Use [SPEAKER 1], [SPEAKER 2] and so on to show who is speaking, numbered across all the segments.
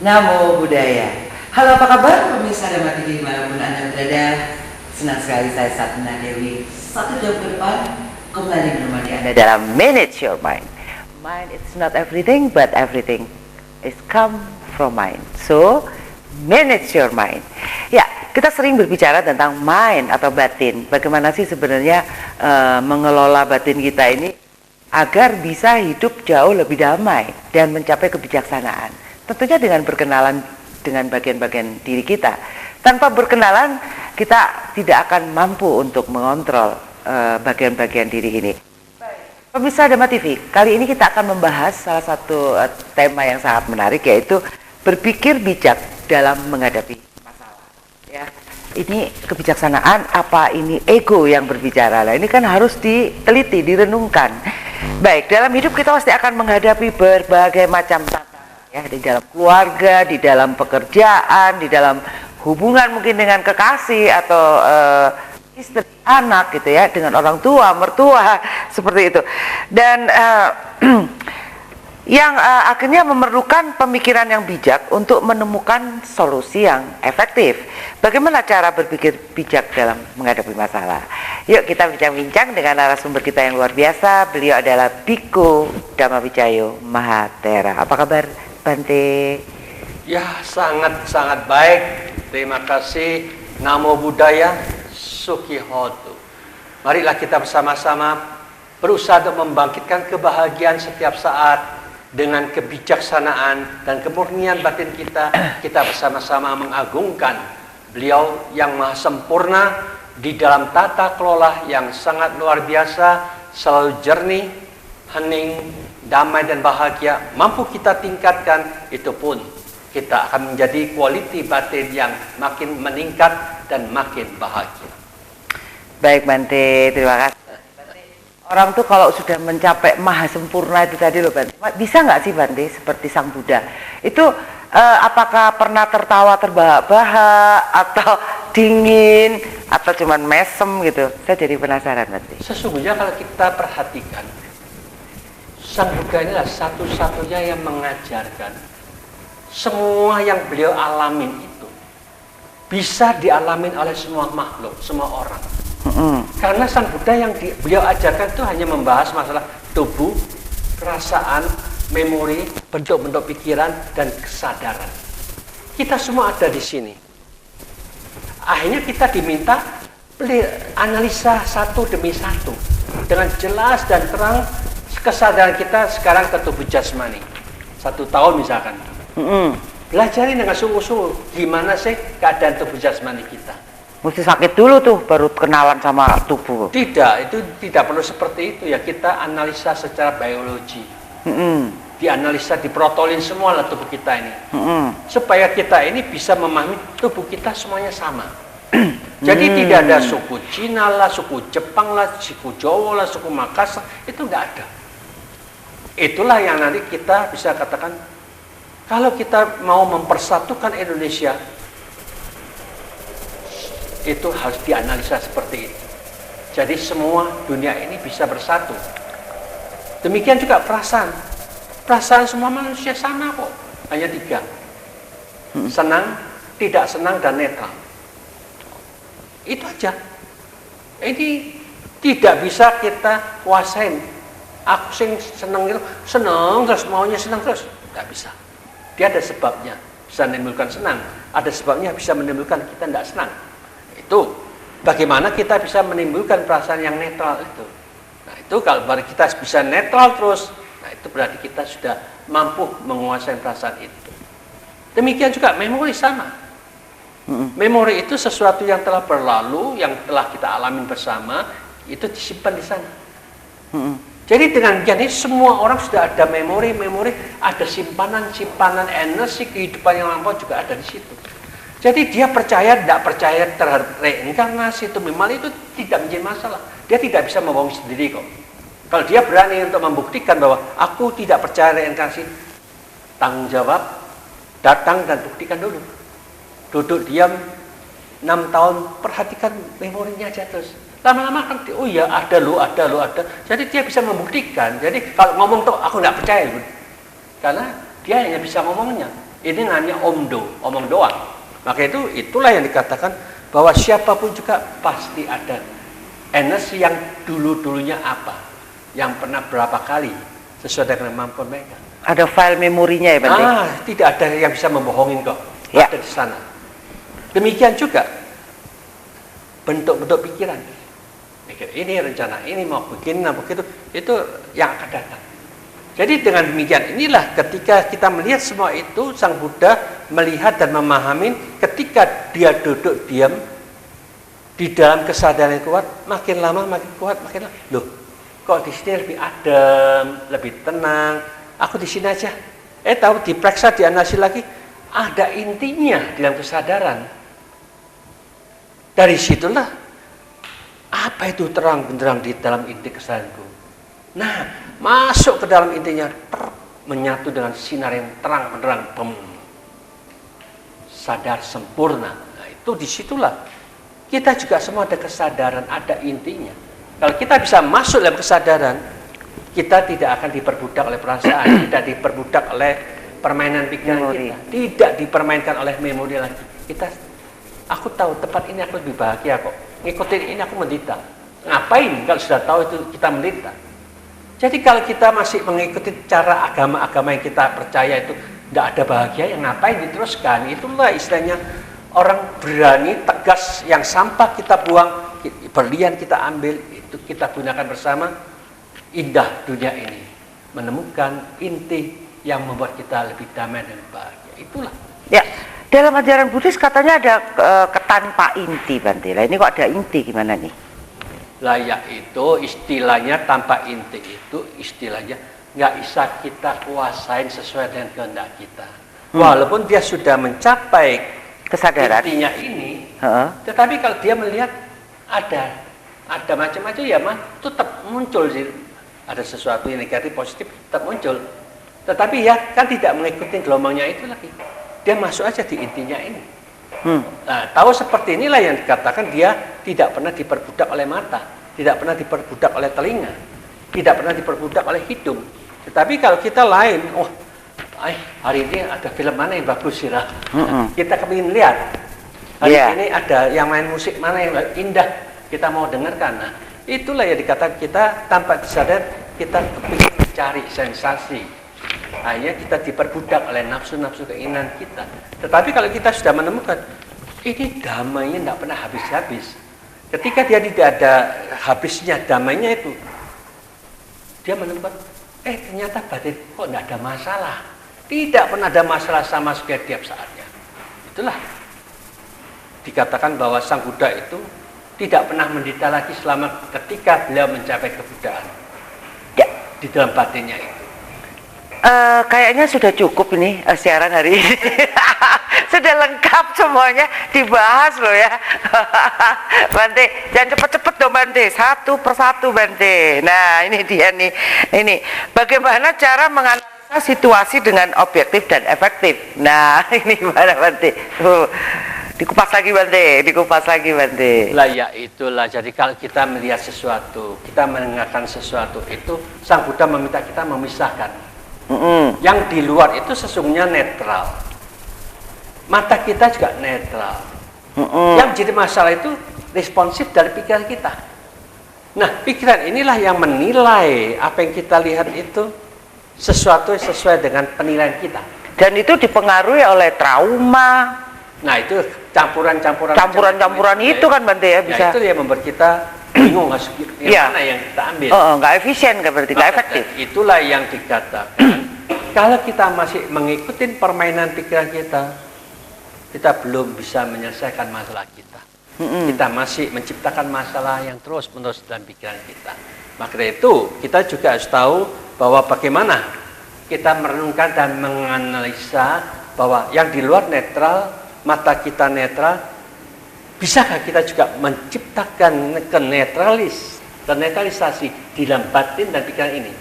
[SPEAKER 1] Namo Buddhaya. Halo, apa kabar pemirsa Dhamma TV dimanapun Anda berada? Senang sekali saya Satna Dewi 1 jam ke depan kembali menemani Anda dalam Manage Your Mind. Mind it's not everything, but everything is come from mind. So, manage your mind. Ya, kita sering berbicara tentang mind atau batin. Bagaimana sih sebenarnya mengelola batin kita ini agar bisa hidup jauh lebih damai dan mencapai kebijaksanaan. Tentunya dengan berkenalan dengan bagian-bagian diri kita. Tanpa berkenalan, kita tidak akan mampu untuk mengontrol bagian-bagian diri ini. Pemirsa Dhamma TV, kali ini kita akan membahas salah satu tema yang sangat menarik, yaitu berpikir bijak dalam menghadapi masalah. Ya, ini kebijaksanaan apa ini ego yang berbicara? Nah, ini kan harus diteliti, direnungkan. Baik, dalam hidup kita pasti akan menghadapi berbagai macam tantangan. Ya, di dalam keluarga, di dalam pekerjaan, di dalam hubungan mungkin dengan kekasih atau istri, anak gitu ya, dengan orang tua, mertua, seperti itu. Dan yang akhirnya memerlukan pemikiran yang bijak untuk menemukan solusi yang efektif. Bagaimana cara berpikir bijak dalam menghadapi masalah? Yuk kita bincang-bincang dengan narasumber kita yang luar biasa. Beliau adalah Bhikkhu Dhammawicayo Mahathera. Apa kabar, Bante?
[SPEAKER 2] Ya, sangat baik. Terima kasih. Namo Buddhaya, Sukhihotu. Marilah kita bersama-sama berusaha untuk membangkitkan kebahagiaan setiap saat dengan kebijaksanaan dan kemurnian batin kita. Kita bersama-sama mengagungkan beliau yang maha sempurna di dalam tata kelola yang sangat luar biasa, selalu jernih, hening, damai dan bahagia. Mampu kita tingkatkan, itu pun kita akan menjadi quality batin yang makin meningkat dan makin bahagia.
[SPEAKER 1] Baik, Bante, terima kasih. Orang tuh kalau sudah mencapai maha sempurna itu tadi loh, Bante, bisa nggak sih, Bante, seperti Sang Buddha itu apakah pernah tertawa terbahak-bahak atau dingin atau cuman mesem gitu? Saya jadi penasaran, Bante.
[SPEAKER 2] Sesungguhnya kalau kita perhatikan, Sang Buddha inilah satu-satunya yang mengajarkan semua yang beliau alamin itu bisa dialamin oleh semua makhluk, semua orang. Karena Sang Buddha yang beliau ajarkan itu hanya membahas masalah tubuh, perasaan, memori, bentuk-bentuk pikiran, dan kesadaran. Kita semua ada di sini. Akhirnya kita diminta analisa satu demi satu dengan jelas dan terang. Kesadaran kita sekarang ke tubuh jasmani 1 tahun misalkan. Belajarin dengan sungguh-sungguh gimana sih keadaan tubuh jasmani kita.
[SPEAKER 1] Mesti sakit dulu tuh baru kenalan sama tubuh.
[SPEAKER 2] Tidak, itu tidak perlu seperti itu ya. Kita analisa secara biologi. Dianalisa, diprotolin semua lah tubuh kita ini. Supaya kita ini bisa memahami tubuh kita semuanya sama. Jadi tidak ada suku Cina lah, suku Jepang lah, suku Jawa lah, suku Makassar, itu enggak ada. Itulah yang nanti kita bisa katakan, kalau kita mau mempersatukan Indonesia, itu harus dianalisa seperti itu. Jadi semua dunia ini bisa bersatu. Demikian juga perasaan. Perasaan semua manusia sama kok. Hanya 3. Senang, tidak senang, dan netral. Itu aja. Ini tidak bisa kita kuasain. Aku senang gitu, senang terus, maunya senang terus. Tidak bisa. Dia ada sebabnya. Bisa menimbulkan senang. Ada sebabnya bisa menimbulkan kita tidak senang. Itu bagaimana kita bisa menimbulkan perasaan yang netral itu. Nah itu kalau kita bisa netral terus, nah itu berarti kita sudah mampu menguasai perasaan itu. Demikian juga memori sama. Memori itu sesuatu yang telah berlalu, yang telah kita alami bersama, itu disimpan di sana. Jadi dengan jadi semua orang sudah ada memori, ada simpanan energi kehidupan yang lampau juga ada di situ. Jadi dia percaya, tidak percaya terhadap reinkarnasi itu memang itu tidak menjadi masalah. Dia tidak bisa membohongi sendiri kok. Kalau dia berani untuk membuktikan bahwa aku tidak percaya reinkarnasi, tanggung jawab, datang dan buktikan dulu. Duduk diam 6 tahun, perhatikan memorinya aja terus. Lama-lama kan, oh iya ada. Jadi dia bisa membuktikan. Jadi kalau ngomong tuh aku nggak percaya, karena dia hanya bisa ngomongnya. Ini hanya omong doang. Maka itulah yang dikatakan bahwa siapapun juga pasti ada energi yang dulunya apa, yang pernah berapa kali sesuai dengan kemampuan mereka.
[SPEAKER 1] Ada file memorinya ya Bante?
[SPEAKER 2] Tidak ada yang bisa membohongin kok.
[SPEAKER 1] Ya.
[SPEAKER 2] Ada di sana. Demikian juga bentuk-bentuk pikiran. Mikir ini rencana ini mau begini, mau begitu, itu yang akan datang. Jadi dengan demikian inilah ketika kita melihat semua itu, Sang Buddha melihat dan memahami ketika dia duduk diam di dalam kesadaran yang kuat, makin lama makin kuat, makin lama. Loh, kok di sini lebih adem, lebih tenang. Aku di sini aja. Tahu diperiksa, dianalisis lagi, ada intinya dalam kesadaran. Dari situlah apa itu terang benderang di dalam inti kesadaranku. Nah, masuk ke dalam intinya, menyatu dengan sinar yang terang benderang, sadar sempurna. Nah, itu disitulah kita juga semua ada kesadaran, ada intinya. Kalau kita bisa masuk dalam kesadaran, kita tidak akan diperbudak oleh perasaan, tidak diperbudak oleh permainan pikiran kita, tidak dipermainkan oleh memori lagi. Aku tahu tempat ini aku lebih bahagia kok. Ngikutin ini aku menderita. Ngapain kalau sudah tahu itu kita menderita? Jadi kalau kita masih mengikuti cara agama-agama yang kita percaya itu tidak ada bahagia, yang ngapain diteruskan? Itulah istilahnya orang berani, tegas, yang sampah kita buang, berlian kita ambil, itu kita gunakan bersama. Indah dunia ini, menemukan inti yang membuat kita lebih damai dan bahagia. Itulah.
[SPEAKER 1] Ya, dalam ajaran Buddhis katanya ada ketanpa inti Bante. Lah ini kok ada inti gimana nih?
[SPEAKER 2] Layak itu istilahnya tanpa inti itu istilahnya nggak bisa kita kuasain sesuai dengan kehendak kita. Walaupun dia sudah mencapai
[SPEAKER 1] kesadaran
[SPEAKER 2] intinya ini, tetapi kalau dia melihat ada macam-macam ya tetap muncul sih. Ada sesuatu yang negatif positif tetap muncul. Tetapi ya kan tidak mengikuti gelombangnya itu lagi. Dia masuk aja di intinya ini. Nah, tahu seperti inilah yang dikatakan dia tidak pernah diperbudak oleh mata, tidak pernah diperbudak oleh telinga, tidak pernah diperbudak oleh hidung. Tetapi kalau kita lain, hari ini ada film mana yang bagus sih, kita kepingin lihat. Hari ini ada yang main musik mana yang indah, kita mau dengarkan. Nah, itulah yang dikatakan kita tanpa disadar kita kepingin cari sensasi. Hanya kita diperbudak oleh nafsu-nafsu keinginan kita. Tetapi kalau kita sudah menemukan ini damainya tidak pernah habis-habis. Ketika dia tidak ada habisnya damainya itu, dia menemukan ternyata batin kok tidak ada masalah. Tidak pernah ada masalah sama sekali tiap saatnya. Itulah dikatakan bahwa Sang Buddha itu tidak pernah menderita lagi selama ketika beliau mencapai kebuddhaan. Di dalam batinnya itu.
[SPEAKER 1] Kayaknya sudah cukup ini siaran hari ini. Sudah lengkap semuanya dibahas loh ya. Bante, jangan cepet-cepet dong Bante, satu persatu Bante. Nah ini dia nih, ini bagaimana cara menganalisa situasi dengan objektif dan efektif. Nah ini gimana Bante? Dikupas lagi Bante.
[SPEAKER 2] Lah ya itulah, jadi kalau kita melihat sesuatu, kita mendengarkan sesuatu itu, Sang Buddha meminta kita memisahkan. Yang di luar itu sesungguhnya netral. Mata kita juga netral. Yang jadi masalah itu responsif dari pikiran kita. Nah, pikiran inilah yang menilai apa yang kita lihat itu sesuatu sesuai dengan penilaian kita.
[SPEAKER 1] Dan itu dipengaruhi oleh trauma.
[SPEAKER 2] Nah, itu campuran-campuran
[SPEAKER 1] itu kan Bante ya bisa.
[SPEAKER 2] Itu yang membuat kita bingung mana yang kita ambil.
[SPEAKER 1] Nggak efisien kan berarti, nggak efektif.
[SPEAKER 2] Itulah yang dikatakan. Kalau kita masih mengikuti permainan pikiran kita belum bisa menyelesaikan masalah kita. Kita masih menciptakan masalah yang terus-menerus dalam pikiran kita. Maka dari itu kita juga harus tahu bahwa bagaimana kita merenungkan dan menganalisa bahwa yang di luar netral, mata kita netral, bisakah kita juga menciptakan kenetralisasi di dalam batin dan pikiran ini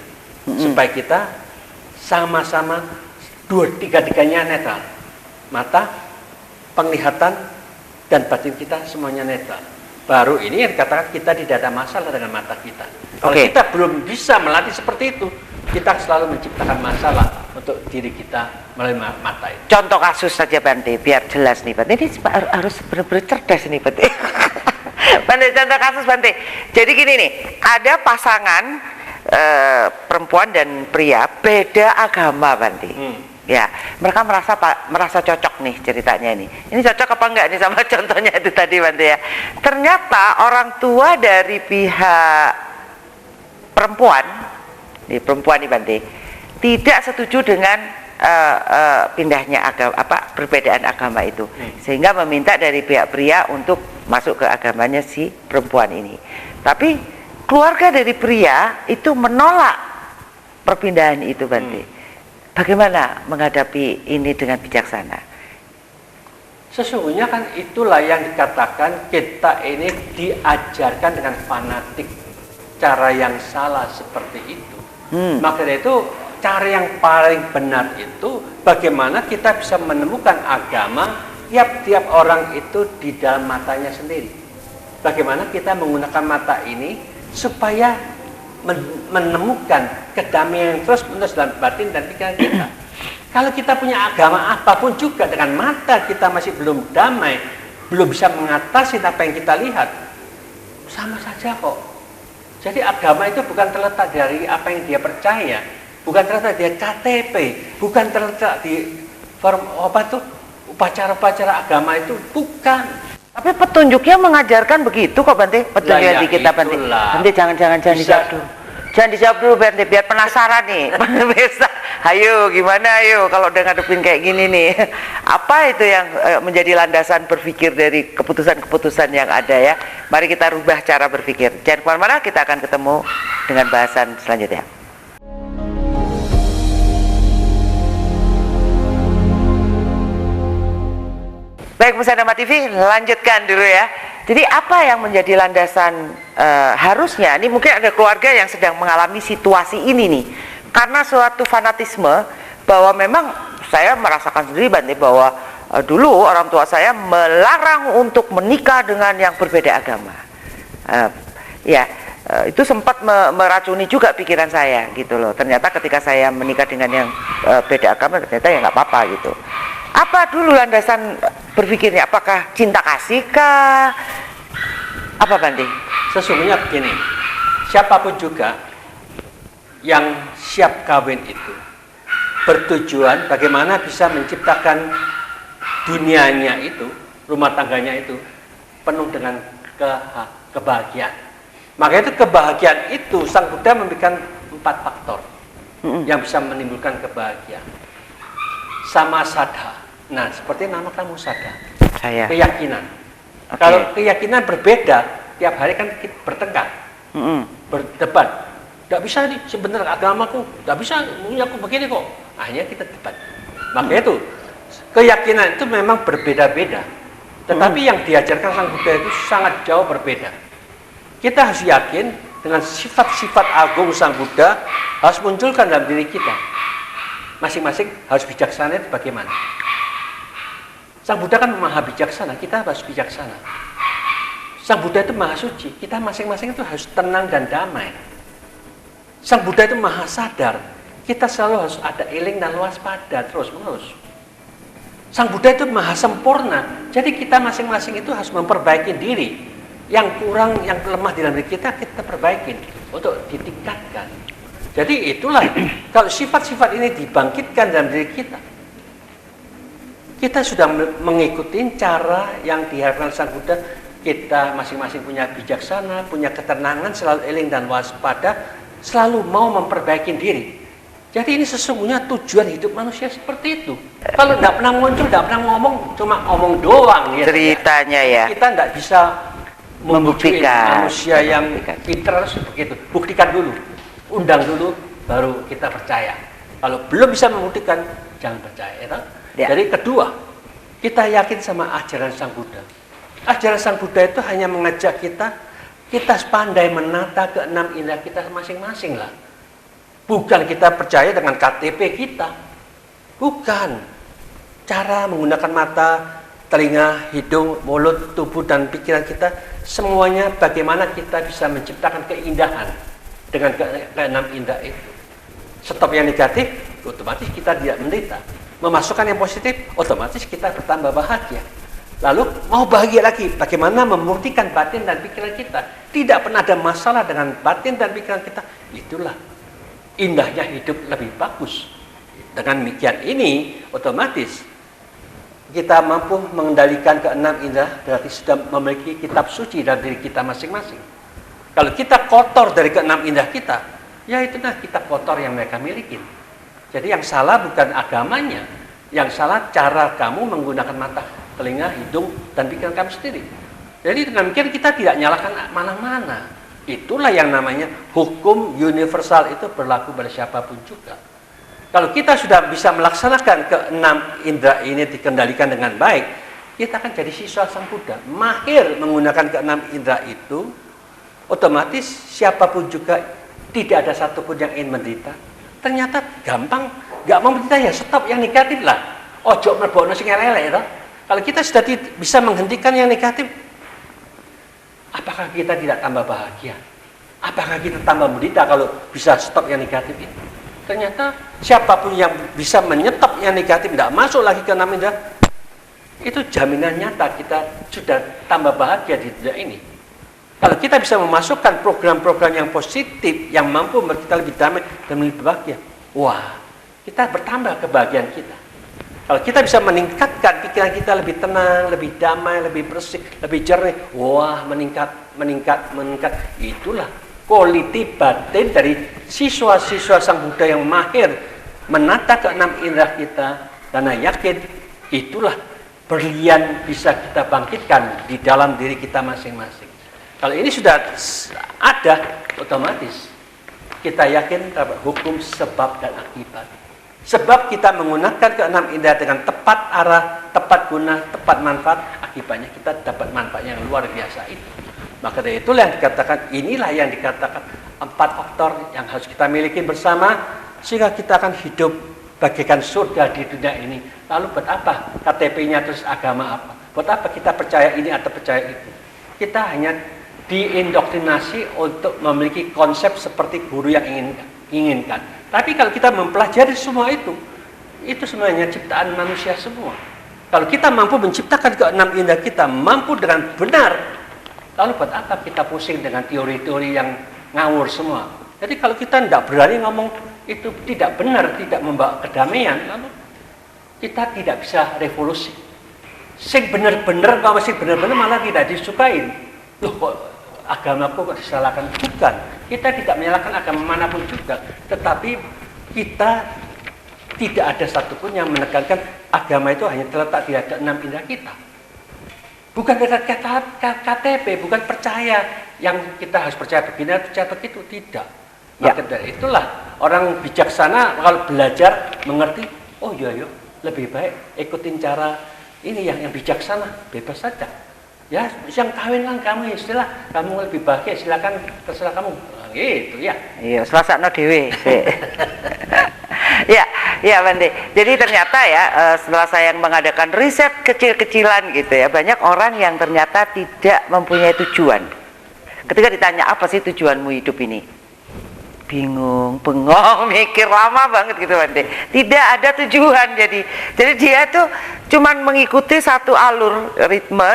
[SPEAKER 2] supaya kita sama-sama tiga-tiganya netral, mata, penglihatan dan batin kita semuanya netral. Baru ini yang dikatakan kita tidak ada masalah dengan mata kita. Kalau kita belum bisa melatih seperti itu, kita selalu menciptakan masalah untuk diri kita melalui mata itu.
[SPEAKER 1] Contoh kasus saja Bante, biar jelas nih Bante. Ini harus benar-benar cerdas nih Bante. Bante, contoh kasus Bante. Jadi gini nih, ada pasangan perempuan dan pria beda agama Bante. Ya, mereka merasa cocok nih ceritanya ini. Ini cocok apa enggak nih sama contohnya itu tadi Bante ya. Ternyata orang tua dari pihak perempuan nih Bante, tidak setuju dengan pindahnya agama, perbedaan agama itu, sehingga meminta dari pihak pria untuk masuk ke agamanya si perempuan ini. Tapi keluarga dari pria itu menolak perpindahan itu Bante. Bagaimana menghadapi ini dengan bijaksana?
[SPEAKER 2] Sesungguhnya kan itulah yang dikatakan kita ini diajarkan dengan fanatik, cara yang salah seperti itu. Maka dari itu cara yang paling benar itu bagaimana kita bisa menemukan agama tiap-tiap orang itu di dalam matanya sendiri. Bagaimana kita menggunakan mata ini supaya menemukan kedamaian terus menerus dalam batin dan pikiran kita. Kalau kita punya agama apapun juga dengan mata kita masih belum damai, belum bisa mengatasi apa yang kita lihat, sama saja kok. Jadi agama itu bukan terletak dari apa yang dia percaya, bukan terletak di KTP, bukan terletak di form upacara-upacara agama itu, bukan.
[SPEAKER 1] Tapi petunjuknya mengajarkan begitu kok Bante, petunjuk di kita Bante. Bante jangan dijawab dulu. Jangan dijawab dulu Bante, biar penasaran nih. Bisa. Ayo gimana ayo kalau udah ngadepin kayak gini nih. Apa itu yang menjadi landasan berpikir dari keputusan-keputusan yang ada ya. Mari kita rubah cara berpikir. Jangan kemana-mana, kita akan ketemu dengan bahasan selanjutnya. Baik pemirsa Dhamma TV, lanjutkan dulu ya. Jadi apa yang menjadi landasan harusnya, ini mungkin ada keluarga yang sedang mengalami situasi ini nih. Karena suatu fanatisme bahwa memang saya merasakan sendiri Bante bahwa dulu orang tua saya melarang untuk menikah dengan yang berbeda agama. Itu sempat meracuni juga pikiran saya gitu loh. Ternyata ketika saya menikah dengan yang beda agama ternyata ya nggak apa-apa gitu. Apa dulu landasan berpikirnya? Apakah cinta kasih kah? Apa Bante?
[SPEAKER 2] Sesungguhnya begini, siapapun juga yang siap kawin itu bertujuan bagaimana bisa menciptakan dunianya itu, rumah tangganya itu penuh dengan kebahagiaan. Maka itu kebahagiaan itu Sang Buddha memberikan 4 faktor yang bisa menimbulkan kebahagiaan. Sama sadha. Nah, seperti nama kamu sadha.
[SPEAKER 1] Saya.
[SPEAKER 2] Keyakinan.
[SPEAKER 1] Okay.
[SPEAKER 2] Kalau keyakinan berbeda, tiap hari kan kita bertengkar, berdebat. Tidak bisa nih, sebenarnya agamaku, tidak bisa, aku begini kok. Akhirnya kita debat. Makanya itu, keyakinan itu memang berbeda-beda. Tetapi yang diajarkan Sang Buddha itu sangat jauh berbeda. Kita harus yakin dengan sifat-sifat agung Sang Buddha harus munculkan dalam diri kita. Masing-masing harus bijaksana itu bagaimana? Sang Buddha kan maha bijaksana, kita harus bijaksana. Sang Buddha itu maha suci, kita masing-masing itu harus tenang dan damai. Sang Buddha itu maha sadar, kita selalu harus ada iling dan waspada terus-menerus. Sang Buddha itu maha sempurna, jadi kita masing-masing itu harus memperbaiki diri. Yang kurang, yang lemah di dalam diri kita perbaikin untuk ditingkatkan. Jadi itulah, kalau sifat-sifat ini dibangkitkan dalam diri kita, kita sudah mengikuti cara yang diharapkan Sang Buddha. Kita masing-masing punya bijaksana, punya ketenangan, selalu eling dan waspada, selalu mau memperbaiki diri. Jadi ini sesungguhnya tujuan hidup manusia seperti itu. Kalau tidak pernah muncul, tidak pernah ngomong, cuma ngomong doang ya.
[SPEAKER 1] Ceritanya ya.
[SPEAKER 2] Kita tidak bisa
[SPEAKER 1] membuktikan
[SPEAKER 2] manusia yang pintar harus begitu. Buktikan dulu, undang dulu, baru kita percaya. Kalau belum bisa membuktikan, jangan percaya. Ya. Jadi kedua, kita yakin sama ajaran Sang Buddha. Ajaran Sang Buddha itu hanya mengajak kita pandai menata keenam indera kita masing-masing lah. Bukan kita percaya dengan KTP kita. Bukan. Cara menggunakan mata, telinga, hidung, mulut, tubuh, dan pikiran kita, semuanya bagaimana kita bisa menciptakan keindahan dengan keenam indera itu. Stop yang negatif, otomatis kita tidak menderita. memasukkan yang positif, otomatis kita bertambah bahagia. Lalu mau bahagia lagi, bagaimana memurnikan batin dan pikiran kita. Tidak pernah ada masalah dengan batin dan pikiran kita. Itulah indahnya hidup lebih bagus. Dengan demikian ini, otomatis kita mampu mengendalikan keenam indera, berarti sudah memiliki kitab suci dari diri kita masing-masing. Kalau kita kotor dari keenam indera kita, ya itulah kitab kotor yang mereka miliki. Jadi yang salah bukan agamanya, yang salah cara kamu menggunakan mata, telinga, hidung, dan pikiran kamu sendiri. Jadi dengan demikian kita tidak nyalakan mana-mana. Itulah yang namanya hukum universal, itu berlaku pada siapapun juga. Kalau kita sudah bisa melaksanakan keenam indera ini dikendalikan dengan baik, kita akan jadi siswa Sang Buddha, mahir menggunakan keenam indera itu. Otomatis siapapun juga tidak ada satupun yang ingin menderita. Ternyata gampang, nggak mau menderita ya stop yang negatif lah. Ojo merbokno sing elek itu. Kalau kita sudah bisa menghentikan yang negatif, apakah kita tidak tambah bahagia? Apakah kita tambah menderita kalau bisa stop yang negatif itu? Ternyata siapapun yang bisa menyetop yang negatif, tidak masuk lagi ke enam indera, itu jaminan nyata kita sudah tambah bahagia di dunia ini. Kalau kita bisa memasukkan program-program yang positif, yang mampu membuat kita lebih damai dan lebih bahagia, wah, kita bertambah kebahagiaan kita. Kalau kita bisa meningkatkan pikiran kita lebih tenang, lebih damai, lebih bersih, lebih jernih, wah, meningkat. Itulah quality batin dari siswa-siswa Sang Buddha yang mahir menata keenam indera kita, karena yakin itulah berlian bisa kita bangkitkan di dalam diri kita masing-masing. Kalau ini sudah ada, otomatis kita yakin terhadap hukum sebab dan akibat. Sebab kita menggunakan keenam indera dengan tepat arah, tepat guna, tepat manfaat, akibatnya kita dapat manfaat yang luar biasa itu. Maka dari itulah yang dikatakan, inilah yang dikatakan 4 faktor yang harus kita miliki bersama, sehingga kita akan hidup bagaikan surga di dunia ini. Lalu buat apa KTP-nya terus agama apa? Buat apa kita percaya ini atau percaya itu? Kita hanya diindoktrinasi untuk memiliki konsep seperti guru yang inginkan. Tapi kalau kita mempelajari semua itu sebenarnya ciptaan manusia semua. Kalau kita mampu menciptakan keenam indera kita, mampu dengan benar, lalu buat apa kita pusing dengan teori-teori yang ngawur semua? Jadi kalau kita tidak berani ngomong itu tidak benar, tidak membawa kedamaian, lalu kita tidak bisa revolusi. Sing benar-benar, kalau masih benar-benar malah tidak disukain. Loh kok agamaku kok disalahkan? Bukan. Kita tidak menyalahkan agama manapun juga, tetapi kita tidak ada satupun yang menekankan agama itu hanya terletak di keenam indera kita. Bukan KTP, bukan percaya yang kita harus percaya begini, percaya begitu, tidak. Maka dari itulah orang bijaksana kalau belajar mengerti, oh iya, lebih baik ikutin cara ini yang bijaksana, bebas saja. Ya, yang kawin kan kamu, istilah kamu lebih bahagia, silakan terserah kamu. Gitu ya.
[SPEAKER 1] Iya, selasakno dhewe. Ya Bante. Jadi ternyata ya setelah saya mengadakan riset kecil-kecilan gitu ya, banyak orang yang ternyata tidak mempunyai tujuan. Ketika ditanya apa sih tujuanmu hidup ini? Bingung, bengong, mikir lama banget gitu Bante. Tidak ada tujuan jadi dia tuh cuman mengikuti satu alur ritme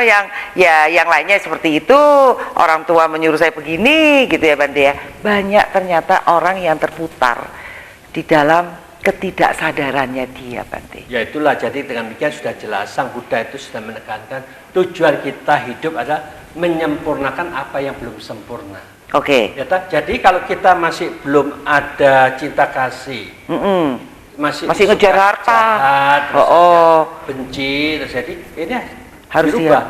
[SPEAKER 1] yang lainnya seperti itu. Orang tua menyuruh saya begini gitu ya Bante ya. Banyak ternyata orang yang terputar di dalam ketidaksadarannya dia Bante.
[SPEAKER 2] Ya itulah, jadi dengan demikian sudah jelas Sang Buddha itu sudah menekankan tujuan kita hidup adalah menyempurnakan apa yang belum sempurna.
[SPEAKER 1] Oke.
[SPEAKER 2] Ya, jadi kalau kita masih belum ada cinta kasih, masih
[SPEAKER 1] ngejar harta,
[SPEAKER 2] benci, terus jadi ini
[SPEAKER 1] harus
[SPEAKER 2] dirubah.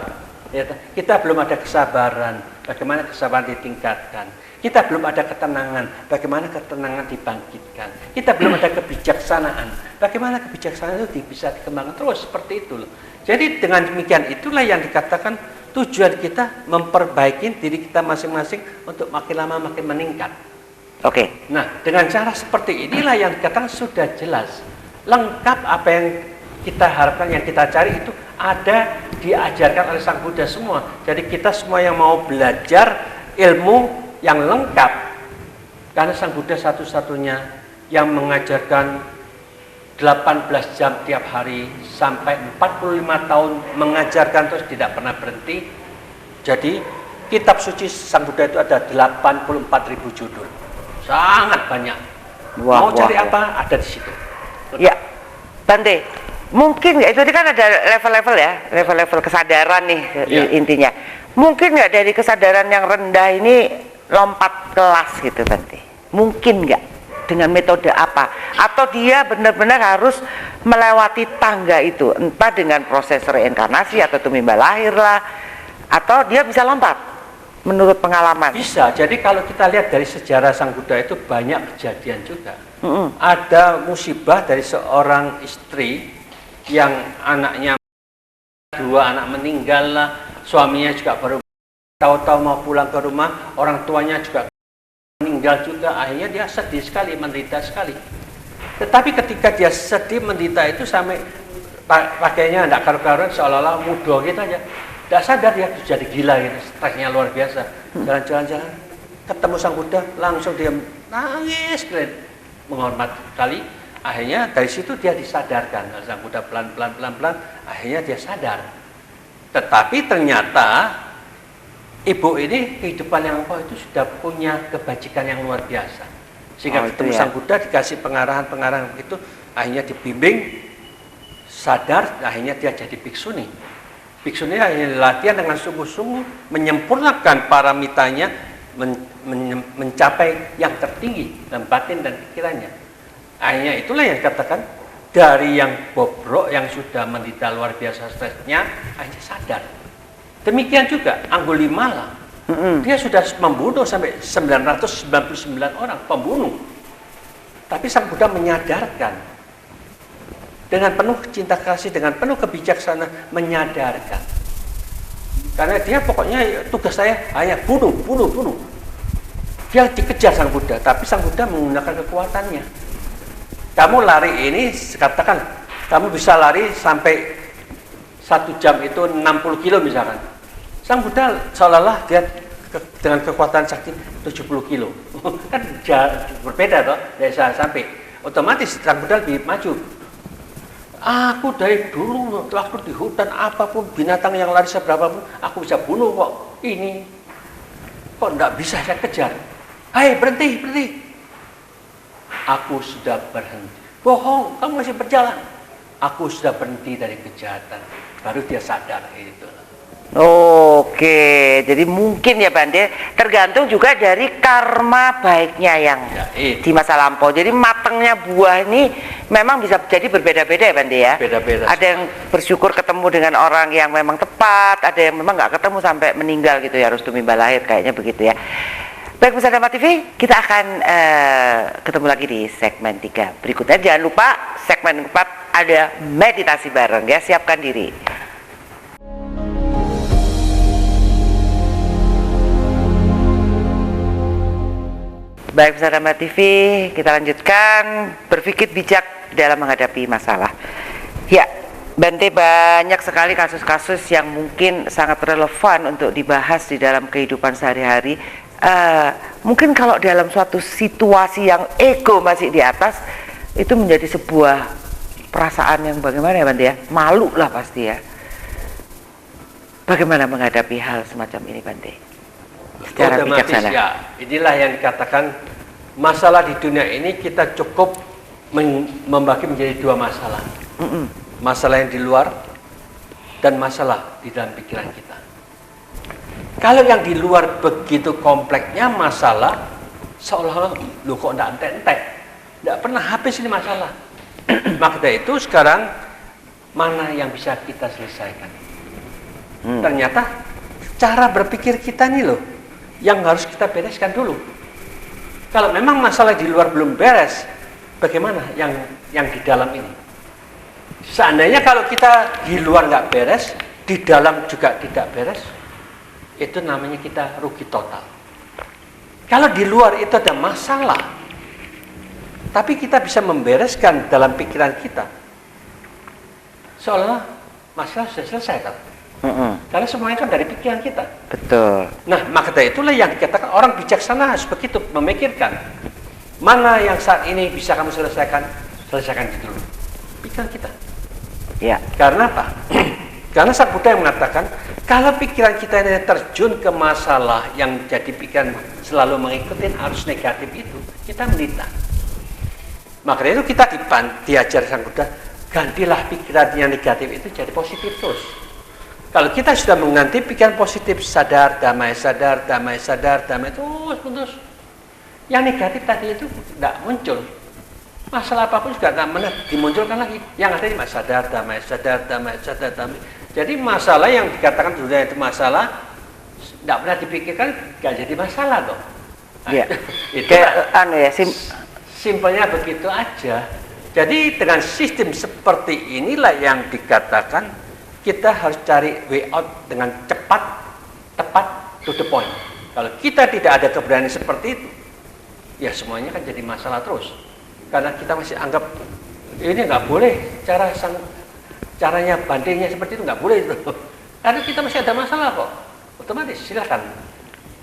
[SPEAKER 2] Ya, kita belum ada kesabaran, bagaimana kesabaran ditingkatkan? Kita belum ada ketenangan, bagaimana ketenangan dibangkitkan? Kita belum ada kebijaksanaan, bagaimana kebijaksanaan itu bisa dikembangkan terus seperti itu loh. Jadi dengan demikian itulah yang dikatakan tujuan kita memperbaiki diri kita masing-masing untuk makin lama makin meningkat.
[SPEAKER 1] Oke.
[SPEAKER 2] Nah, dengan cara seperti inilah yang dikatakan sudah jelas, lengkap apa yang kita harapkan, yang kita cari itu ada diajarkan oleh Sang Buddha semua. Jadi kita semua yang mau belajar ilmu yang lengkap, karena Sang Buddha satu-satunya yang mengajarkan 18 jam tiap hari sampai 45 tahun mengajarkan terus tidak pernah berhenti. Jadi kitab suci Sang Buddha itu ada 84.000 judul. Sangat banyak. Mau cari apa? Ada di situ.
[SPEAKER 1] Ya, Bante, mungkin nggak, itu kan ada level-level ya, level-level kesadaran nih intinya. Mungkin nggak dari kesadaran yang rendah ini lompat kelas gitu Bante? Mungkin nggak? Dengan metode apa? Atau dia benar-benar harus melewati tangga itu, entah dengan proses reinkarnasi atau tumimba lahir lah, atau dia bisa lompat menurut pengalaman?
[SPEAKER 2] Bisa. Jadi kalau kita lihat dari sejarah Sang Buddha itu banyak kejadian juga. Ada musibah dari seorang istri yang anaknya, 2 anak meninggal lah, suaminya juga baru tahu-tahu mau pulang ke rumah, orang tuanya juga meninggal juga. Akhirnya dia sedih sekali, menderita sekali. Tetapi ketika dia sedih menderita itu sampai pakainya tidak karu-karuan, seolah-olah mudah gitu aja, tidak sadar dia jadi gila gitu, stresnya luar biasa. Jalan-jalan ketemu Sang Buddha, langsung dia nangis menghormat sekali. Akhirnya dari situ dia disadarkan. Sang Buddha pelan-pelan akhirnya dia sadar. Tetapi ternyata ibu ini kehidupan yang itu sudah punya kebajikan yang luar biasa. Sehingga ketemu Sang Buddha dikasih pengarahan-pengarahan begitu, akhirnya dibimbing, sadar, akhirnya dia jadi bhiksuni. Bhiksuni akhirnya latihan dengan sungguh-sungguh, menyempurnakan paramitanya, mencapai yang tertinggi dalam batin dan pikirannya. Akhirnya itulah yang dikatakan, dari yang bobrok, yang sudah menderita luar biasa stresnya, akhirnya sadar. Demikian juga Angulimala, dia sudah membunuh sampai 999 orang, pembunuh. Tapi Sang Buddha menyadarkan, dengan penuh cinta kasih, dengan penuh kebijaksanaan, menyadarkan. Karena dia pokoknya tugas saya hanya bunuh. Dia dikejar Sang Buddha, tapi Sang Buddha menggunakan kekuatannya. Kamu lari ini, katakan, kamu bisa lari sampai 1 jam itu 60 kilo misalkan. Sang Buddha seolah-olah dia dengan kekuatan sakti 70 kilo. Kan berbeda toh, dari saya sampai. Otomatis Sang Buddha lebih maju. Aku dari dulu waktu di hutan, apapun binatang yang lari seberapa pun aku bisa bunuh kok. Ini kok enggak bisa saya kejar. Hai, berhenti. Aku sudah berhenti. Bohong, kamu masih berjalan. Aku sudah berhenti dari kejahatan. Baru dia sadar itu.
[SPEAKER 1] Oke, jadi mungkin ya Bante, tergantung juga dari karma baiknya yang di masa lampau. Jadi matangnya buah ini memang bisa jadi berbeda-beda ya Bante ya.
[SPEAKER 2] Beda-beda.
[SPEAKER 1] Ada yang bersyukur ketemu dengan orang yang memang tepat, ada yang memang nggak ketemu sampai meninggal gitu ya, harus tumimba lahir, kayaknya begitu ya. Baik pemirsa Dhamma TV, kita akan ketemu lagi di segmen 3 berikutnya. Jangan lupa segmen 4 ada meditasi bareng ya, siapkan diri. Baik pemirsa Dhamma TV, kita lanjutkan berpikir bijak dalam menghadapi masalah. Ya, Bante, banyak sekali kasus-kasus yang mungkin sangat relevan untuk dibahas di dalam kehidupan sehari-hari. Mungkin kalau dalam suatu situasi yang ego masih di atas, itu menjadi sebuah perasaan yang bagaimana ya Bante ya? Malu lah pasti ya. Bagaimana menghadapi hal semacam ini Bante? Secara bijaksana.
[SPEAKER 2] Ya, inilah yang dikatakan masalah di dunia ini kita cukup membagi menjadi 2 masalah. Masalah yang di luar dan masalah di dalam pikiran kita. Kalau yang di luar begitu kompleksnya masalah, seolah-olah lu kok enggak entek-entek, enggak pernah habis ini masalah. Maka dari itu sekarang mana yang bisa kita selesaikan? Ternyata cara berpikir kita nih loh yang harus kita bereskan dulu. Kalau memang masalah di luar belum beres, bagaimana yang di dalam ini? Seandainya kalau kita di luar nggak beres, di dalam juga tidak beres, itu namanya kita rugi total. Kalau di luar itu ada masalah, tapi kita bisa membereskan dalam pikiran kita, seolah masalah sudah selesai kan? Karena semuanya kan dari pikiran kita.
[SPEAKER 1] Betul.
[SPEAKER 2] Nah, maka dari itulah yang dikatakan orang bijaksana harus begitu, memikirkan mana yang saat ini bisa kamu selesaikan, selesaikan itu dulu. pikiran kita.
[SPEAKER 1] Ya.
[SPEAKER 2] Karena apa? Karena sang Buddha yang mengatakan, kalau pikiran kita ini terjun ke masalah yang jadi pikiran selalu mengikuti arus negatif itu, kita menderita. Makanya itu kita diajar sang Buddha, gantilah pikiran yang negatif itu jadi positif terus. Kalau kita sudah mengganti pikiran positif, sadar, damai, terus. Yang negatif tadi itu tidak muncul. Masalah apapun juga tidak dimunculkan lagi. Yang ada cuma sadar, damai. Jadi masalah yang dikatakan dunia itu masalah, tidak pernah dipikirkan, nggak jadi masalah dong.
[SPEAKER 1] Ya.
[SPEAKER 2] Itu simpelnya begitu aja. Jadi dengan sistem seperti inilah yang dikatakan kita harus cari way out dengan cepat, tepat, to the point. Kalau kita tidak ada keberanian seperti itu, ya semuanya kan jadi masalah terus. Karena kita masih anggap ini nggak boleh, caranya bandingnya seperti itu nggak boleh itu. Karena kita masih ada masalah kok. Otomatis silakan.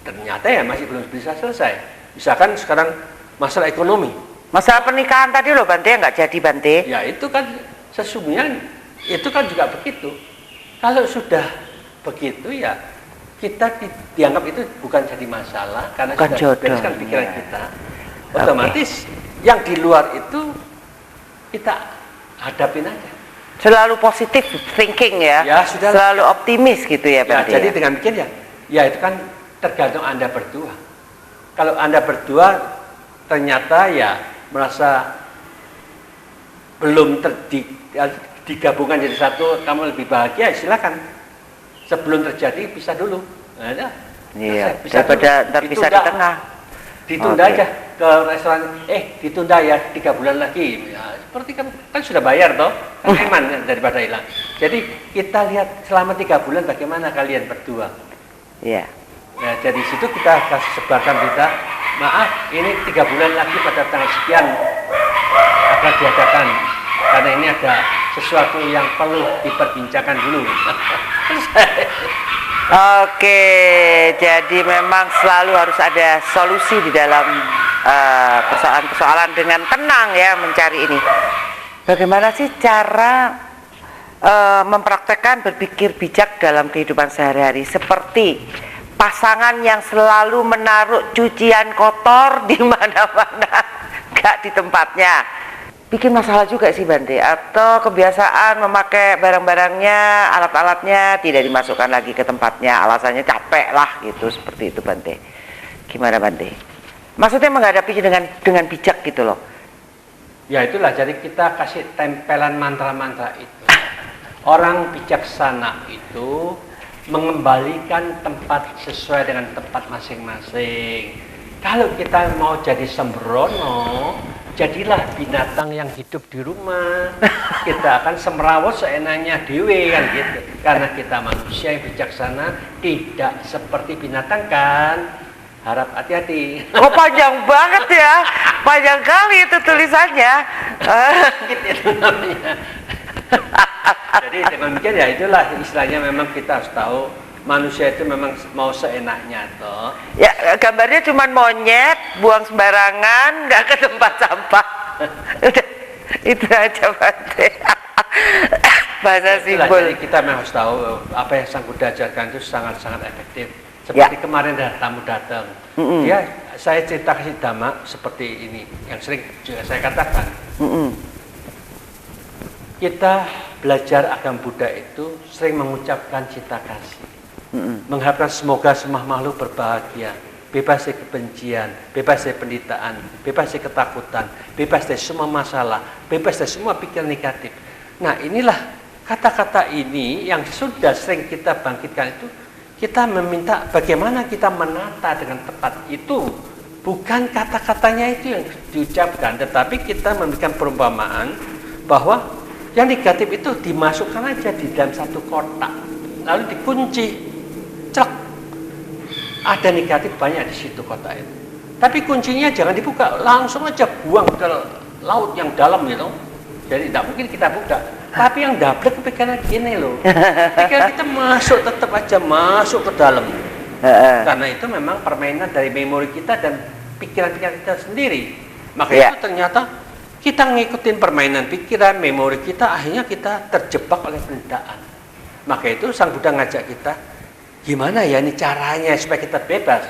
[SPEAKER 2] Ternyata ya masih belum bisa selesai. Misalkan sekarang masalah ekonomi.
[SPEAKER 1] Masalah pernikahan tadi loh Bante, nggak jadi Bante.
[SPEAKER 2] Ya itu kan sesungguhnya itu kan juga begitu. Kalau sudah begitu ya kita dianggap itu bukan jadi masalah karena
[SPEAKER 1] bukan
[SPEAKER 2] sudah bereskan pikiran kita. Otomatis yang di luar itu kita hadapin aja.
[SPEAKER 1] Selalu positif thinking ya.
[SPEAKER 2] Ya sudah.
[SPEAKER 1] Selalu optimis gitu ya Bante.
[SPEAKER 2] Ya, jadi dengan demikian ya itu kan tergantung Anda berdua. Kalau Anda berdua ternyata ya merasa belum digabungkan jadi satu, kamu lebih bahagia, silakan. Sebelum terjadi pisah dulu. Nah,
[SPEAKER 1] iya. Daripada ntar pisah di tengah.
[SPEAKER 2] Ditunda aja ke restoran. Ditunda ya 3 bulan lagi. Ya, seperti kan sudah bayar toh, kan aman daripada hilang. Jadi kita lihat selama 3 bulan bagaimana kalian berdua.
[SPEAKER 1] Iya.
[SPEAKER 2] Ya, dari situ kita kasih sebarkan berita. Maaf, ini 3 bulan lagi pada tanggal sekian akan diadakan. Karena ini ada sesuatu yang perlu diperbincangkan dulu.
[SPEAKER 1] Oke, jadi memang selalu harus ada solusi di dalam persoalan-persoalan dengan tenang ya mencari ini. Bagaimana sih cara mempraktekkan berpikir bijak dalam kehidupan sehari-hari, seperti pasangan yang selalu menaruh cucian kotor di mana-mana, nggak di tempatnya. Bikin masalah juga sih Bante. Atau kebiasaan memakai barang-barangnya, alat-alatnya tidak dimasukkan lagi ke tempatnya, alasannya capek lah gitu, seperti itu Bante. Gimana Bante? Maksudnya menghadapi dengan bijak gitu loh.
[SPEAKER 2] Ya itulah, jadi kita kasih tempelan mantra-mantra itu. Orang bijaksana itu mengembalikan tempat sesuai dengan tempat masing-masing. Kalau kita mau jadi sembrono, jadilah binatang yang hidup di rumah. Kita akan semrawut seenaknya dewe kan gitu. Karena kita manusia yang bijaksana, tidak seperti binatang kan. Harap hati-hati.
[SPEAKER 1] Oh panjang banget ya, panjang kali itu tulisannya.
[SPEAKER 2] Itu namanya. Jadi dengan demikian ya itulah istilahnya, memang kita harus tahu manusia itu memang mau seenaknya toh.
[SPEAKER 1] Ya gambarnya cuma monyet buang sembarangan, nggak ke tempat sampah. Udah, itu aja Bante. Bahasa simbol.
[SPEAKER 2] Jadi kita memang harus tahu apa yang Sang Buddha ajarkan itu sangat-sangat efektif. Seperti kemarin ada tamu datang, ya saya cerita kasih dhamma seperti ini yang sering juga saya katakan. Kita belajar agama Buddha itu sering mengucapkan cinta kasih, mengharapkan semoga semua makhluk berbahagia, bebas dari kebencian, bebas dari penderitaan, bebas dari ketakutan, bebas dari semua masalah, bebas dari semua pikiran negatif. Nah inilah kata-kata ini yang sudah sering kita bangkitkan itu. Kita meminta bagaimana kita menata dengan tepat itu, bukan kata-katanya itu yang diucapkan, tetapi kita memberikan perumpamaan bahwa yang negatif itu dimasukkan aja di dalam satu kotak, lalu dikunci, cek. Ada negatif banyak di situ kotak itu, tapi kuncinya jangan dibuka, langsung aja buang ke laut yang dalam gitu. Jadi tidak mungkin kita buka, tapi yang dablek pikiran gini loh, pikiran kita masuk, tetap aja masuk ke dalam. Karena itu memang permainan dari memori kita dan pikiran-pikiran kita sendiri. Makanya itu ternyata kita ngikutin permainan pikiran, memori kita, akhirnya kita terjebak oleh penderitaan. Maka itu Sang Buddha ngajak kita, gimana ya ini caranya supaya kita bebas.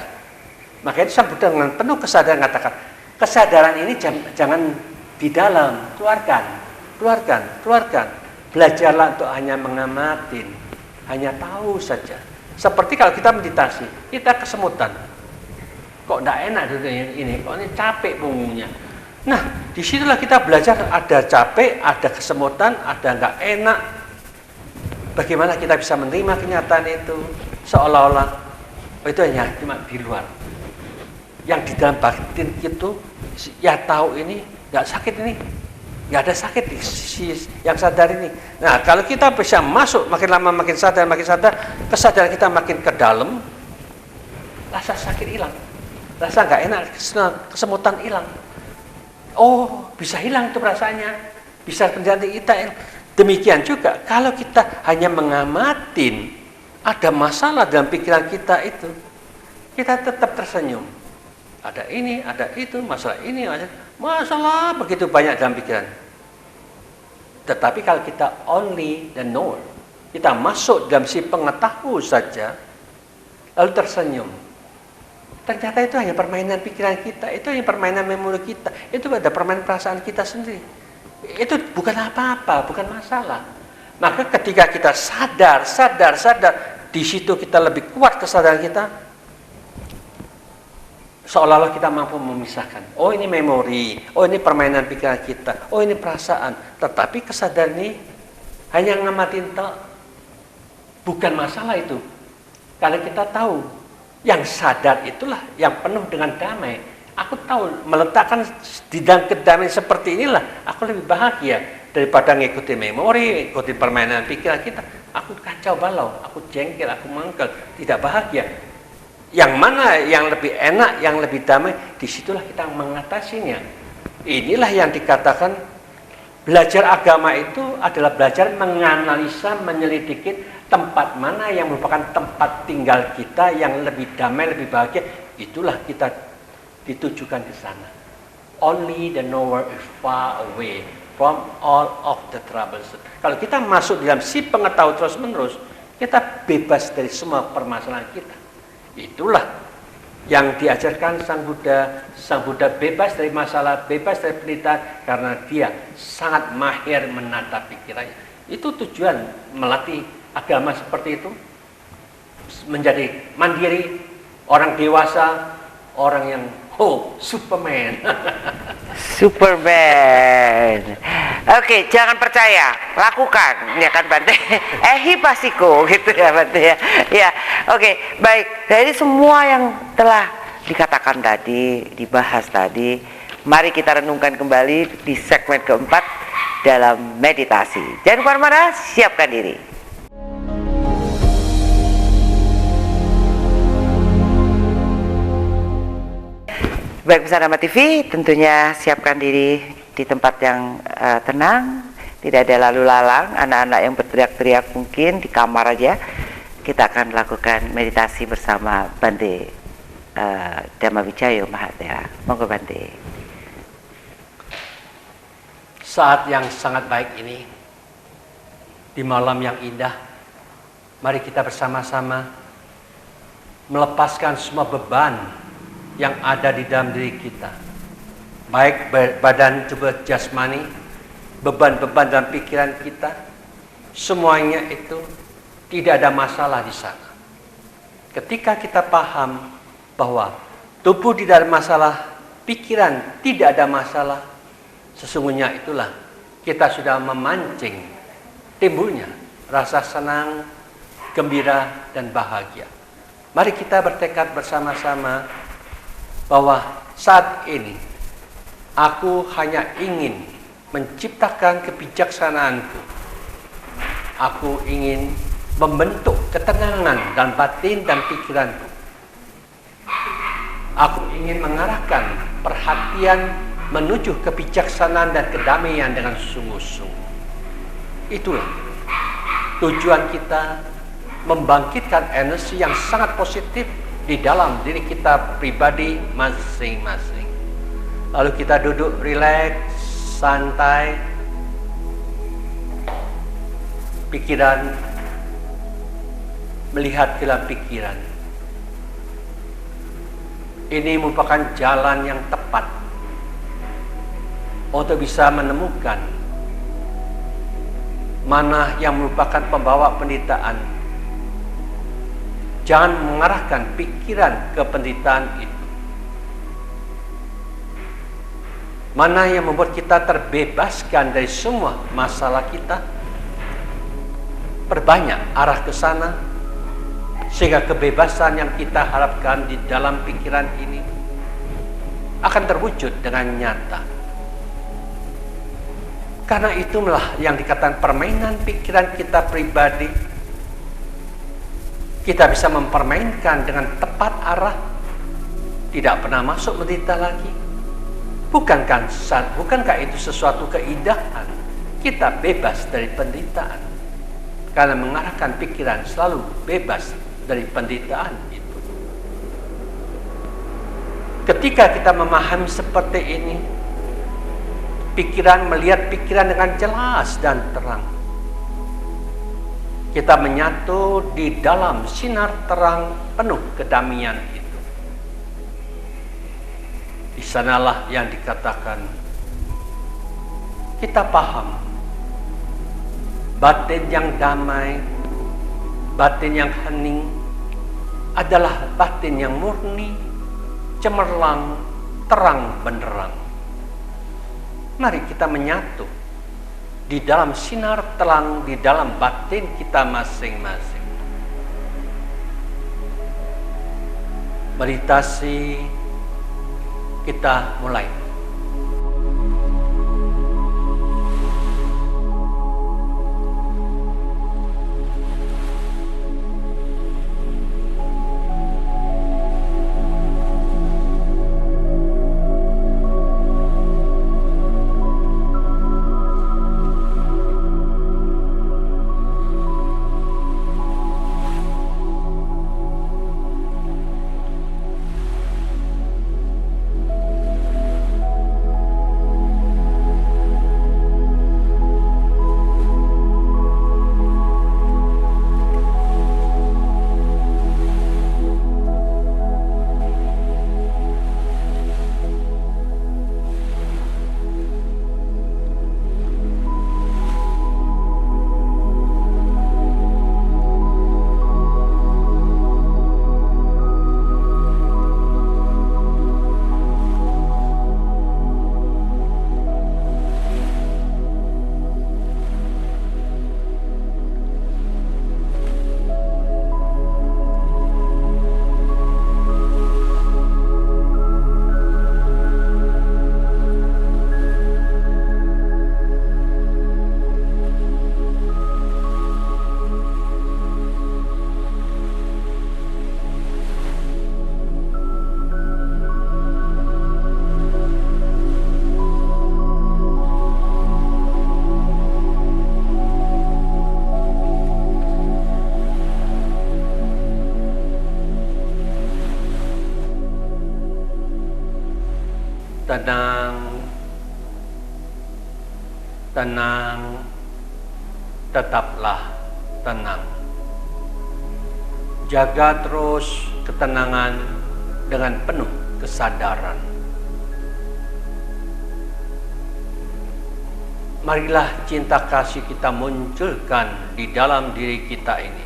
[SPEAKER 2] Maka itu Sang Buddha dengan penuh kesadaran katakan, kesadaran ini jangan di dalam, keluarkan. Belajarlah untuk hanya mengamatin, hanya tahu saja. Seperti kalau kita meditasi, kita kesemutan. Kok enggak enak dunia ini, kok ini capek punggungnya. Nah, disitulah kita belajar ada capek, ada kesemutan, ada enggak enak. Bagaimana kita bisa menerima kenyataan itu seolah-olah itu hanya cuma di luar. Yang di dalam batin itu ya tahu ini enggak sakit ini. Nggak ada sakit di sisi yang sadar ini. Nah, kalau kita bisa masuk makin lama makin sadar, kesadaran kita makin ke dalam, rasa sakit hilang, rasa nggak enak, kesemutan hilang. Oh, bisa hilang tuh rasanya, bisa menjadi kita. Demikian juga kalau kita hanya mengamatin ada masalah dalam pikiran kita itu, kita tetap tersenyum. Ada ini, ada itu, masalah ini, masalah begitu banyak dalam pikiran. Tetapi kalau kita only the knower, kita masuk dalam si pengetahu saja, lalu tersenyum. Ternyata itu hanya permainan pikiran kita, itu hanya permainan memori kita, itu ada permainan perasaan kita sendiri. Itu bukan apa-apa, bukan masalah. Maka ketika kita sadar, di situ kita lebih kuat kesadaran kita, seolah-olah kita mampu memisahkan. Oh ini memori, oh ini permainan pikiran kita, oh ini perasaan. Tetapi kesadaran ini hanya ngamatin tok. Bukan masalah itu. Karena kita tahu, yang sadar itulah yang penuh dengan damai. Aku tahu, meletakkan di dalam kedamaian seperti inilah, aku lebih bahagia daripada ngikutin memori, ngikutin permainan pikiran kita. Aku kacau balau, aku jengkel, aku mangkel, tidak bahagia. Yang mana yang lebih enak, yang lebih damai, disitulah kita mengatasinya. Inilah yang dikatakan belajar agama itu adalah belajar menganalisa, menyelidiki tempat mana yang merupakan tempat tinggal kita yang lebih damai, lebih bahagia. Itulah kita ditujukan di sana. Only the knower is far away from all of the troubles. Kalau kita masuk dalam si pengetahuan terus menerus, kita bebas dari semua permasalahan kita. Itulah yang diajarkan Sang Buddha. Sang Buddha bebas dari masalah, bebas dari penderitaan karena dia sangat mahir menata pikirannya. Itu tujuan melatih agama seperti itu, menjadi mandiri, orang dewasa, orang yang Superman.
[SPEAKER 1] Superman. Oke, jangan percaya, lakukan, ya kan Bante? Hipasiko gitu ya Bante ya. Ya, oke, baik. Dari semua yang telah dikatakan tadi, dibahas tadi, mari kita renungkan kembali di segmen keempat dalam meditasi. Jangan kemana-mana, siapkan diri. Baik pemirsa Dhamma TV, tentunya siapkan diri di tempat yang tenang, tidak ada lalu lalang, anak-anak yang berteriak-teriak mungkin di kamar aja. Kita akan lakukan meditasi bersama Bante Dhamma Wijayo Mahathera. Monggo Bante.
[SPEAKER 2] Saat yang sangat baik ini, di malam yang indah, mari kita bersama-sama melepaskan semua beban yang ada di dalam diri kita, baik badan juga jasmani, beban-beban dalam pikiran kita, semuanya itu tidak ada masalah di sana. Ketika kita paham bahwa tubuh di dalam masalah, pikiran tidak ada masalah, sesungguhnya itulah kita sudah memancing timbulnya rasa senang, gembira, dan bahagia. Mari kita bertekad bersama-sama bahwa saat ini aku hanya ingin menciptakan kebijaksanaanku. Aku ingin membentuk ketenangan dalam batin dan pikiranku. Aku ingin mengarahkan perhatian menuju kebijaksanaan dan kedamaian dengan sungguh-sungguh. Itulah tujuan kita, membangkitkan energi yang sangat positif di dalam diri kita pribadi masing-masing. Lalu kita duduk rileks santai, pikiran, melihat ke dalam pikiran. Ini merupakan jalan yang tepat untuk bisa menemukan mana yang merupakan pembawa penderitaan. Jangan mengarahkan pikiran ke penderitaan itu. Mana yang membuat kita terbebaskan dari semua masalah kita. Perbanyak arah ke sana, sehingga kebebasan yang kita harapkan di dalam pikiran ini akan terwujud dengan nyata. Karena itulah yang dikatakan permainan pikiran kita pribadi. Kita bisa mempermainkan dengan tepat arah, tidak pernah masuk menderita lagi. Bukankah itu sesuatu keindahan? Kita bebas dari penderitaan karena mengarahkan pikiran selalu bebas dari penderitaan itu. Ketika kita memahami seperti ini, pikiran melihat pikiran dengan jelas dan terang. Kita menyatu di dalam sinar terang penuh kedamaian itu. Di sanalah yang dikatakan kita paham batin yang damai, batin yang hening adalah batin yang murni, cemerlang, terang benderang. Mari kita menyatu di dalam sinar terang, di dalam batin kita masing-masing. Meditasi kita mulai. Tenang, tenang, tetaplah tenang. Jaga terus ketenangan dengan penuh kesadaran. Marilah cinta kasih kita munculkan di dalam diri kita ini.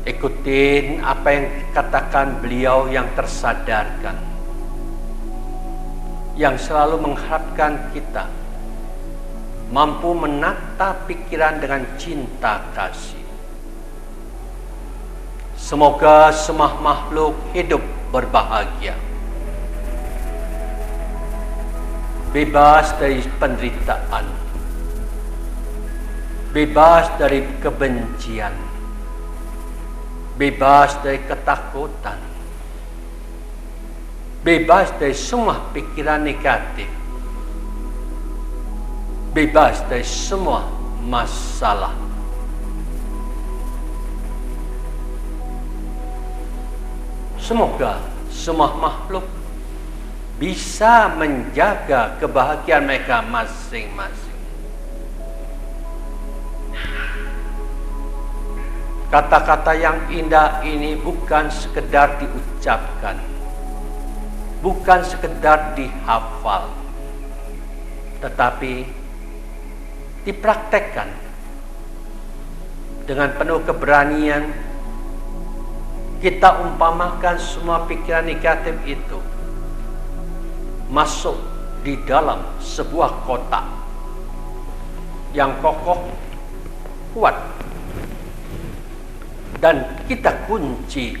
[SPEAKER 2] Ikutin apa yang dikatakan beliau yang tersadarkan, yang selalu mengharapkan kita mampu menata pikiran dengan cinta kasih. Semoga semua makhluk hidup berbahagia, bebas dari penderitaan, bebas dari kebencian, bebas dari ketakutan, bebas dari semua pikiran negatif, bebas dari semua masalah. Semoga semua makhluk bisa menjaga kebahagiaan mereka masing-masing. Kata-kata yang indah ini bukan sekedar diucapkan, bukan sekedar dihafal, tetapi dipraktekkan dengan penuh keberanian. Kita umpamakan semua pikiran negatif itu masuk di dalam sebuah kotak yang kokoh, kuat, dan kita kunci,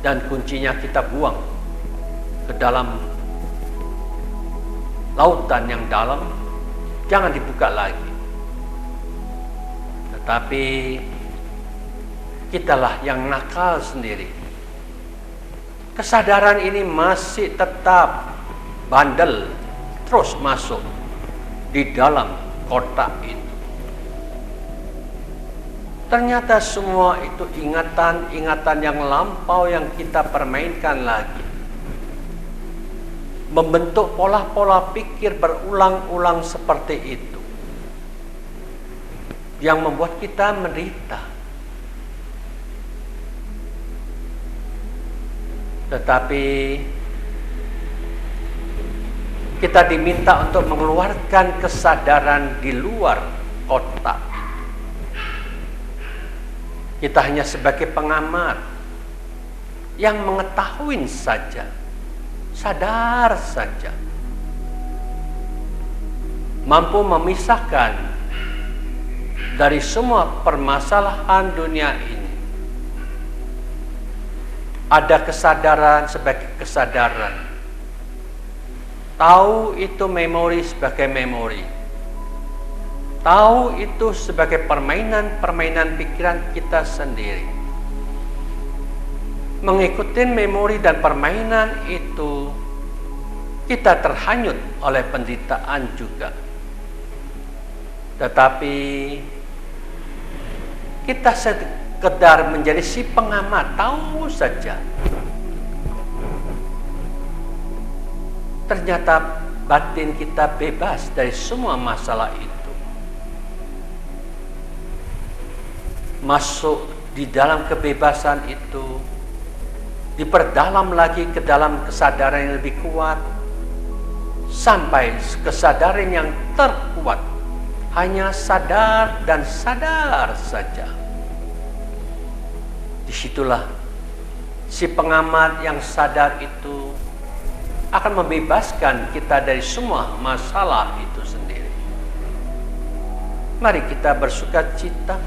[SPEAKER 2] dan kuncinya kita buang ke dalam lautan yang dalam. Jangan dibuka lagi, tetapi kitalah yang nakal sendiri. Kesadaran ini masih tetap bandel, terus masuk di dalam kotak itu. Ternyata semua itu ingatan-ingatan yang lampau yang kita permainkan lagi, membentuk pola-pola pikir berulang-ulang seperti itu, yang membuat kita menderita. Tetapi kita diminta untuk mengeluarkan kesadaran di luar kotak. Kita hanya sebagai pengamat yang mengetahui saja, sadar saja, mampu memisahkan dari semua permasalahan dunia ini. Ada kesadaran sebagai kesadaran, tahu itu memori sebagai memori, tahu itu sebagai permainan-permainan pikiran kita sendiri. Mengikuti memori dan permainan itu, kita terhanyut oleh penderitaan juga. Tetapi kita sekedar menjadi si pengamat, tahu saja. Ternyata batin kita bebas dari semua masalah itu. Masuk di dalam kebebasan itu, diperdalam lagi ke dalam kesadaran yang lebih kuat, sampai kesadaran yang terkuat hanya sadar dan sadar saja. Disitulah si pengamat yang sadar itu akan membebaskan kita dari semua masalah itu sendiri. Mari kita bersukacita,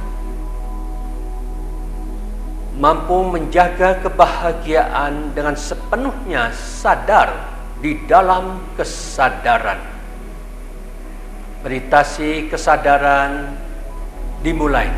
[SPEAKER 2] mampu menjaga kebahagiaan dengan sepenuhnya sadar di dalam kesadaran. Meditasi kesadaran dimulai.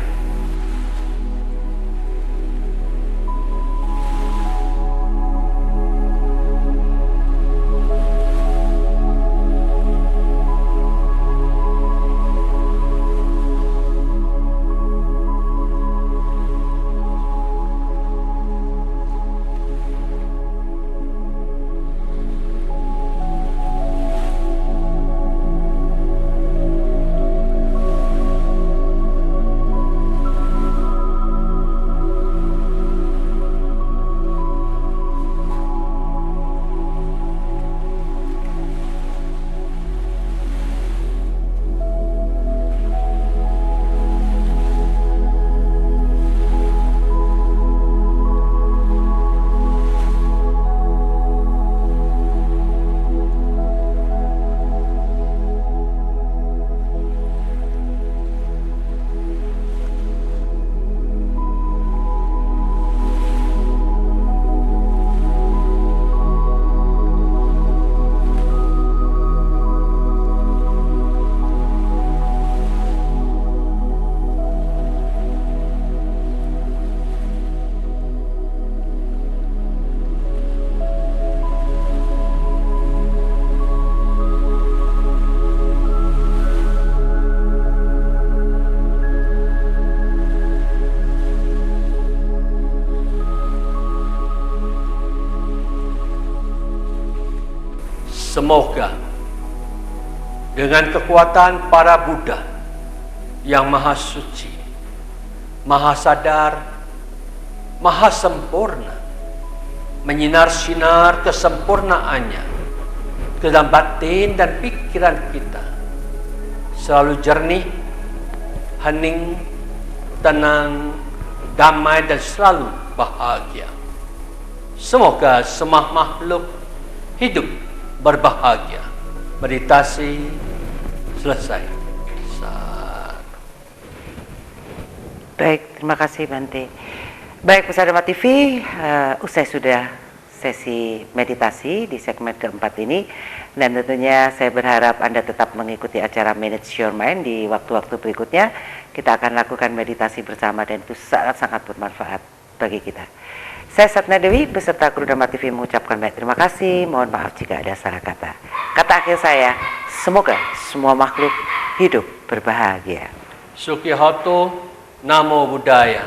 [SPEAKER 2] Semoga dengan kekuatan para Buddha yang maha suci, maha sadar, maha sempurna, menyinar-sinar kesempurnaannya ke dalam batin dan pikiran kita, selalu jernih, hening, tenang, damai, dan selalu bahagia. Semoga semua makhluk hidup berbahagia. Meditasi selesai.
[SPEAKER 1] Baik, terima kasih Bante. Baik, pemirsa Dharma TV, usai sudah sesi meditasi di segmen keempat ini, dan tentunya saya berharap Anda tetap mengikuti acara Manage Your Mind di waktu-waktu berikutnya. Kita akan lakukan meditasi bersama dan itu sangat-sangat bermanfaat bagi kita. Saya Satna Dewi beserta kru Dharma TV mengucapkan banyak terima kasih. Mohon maaf jika ada salah kata. Kata akhir saya, semoga semua makhluk hidup berbahagia.
[SPEAKER 2] Sukihoto, Namo Buddhaya.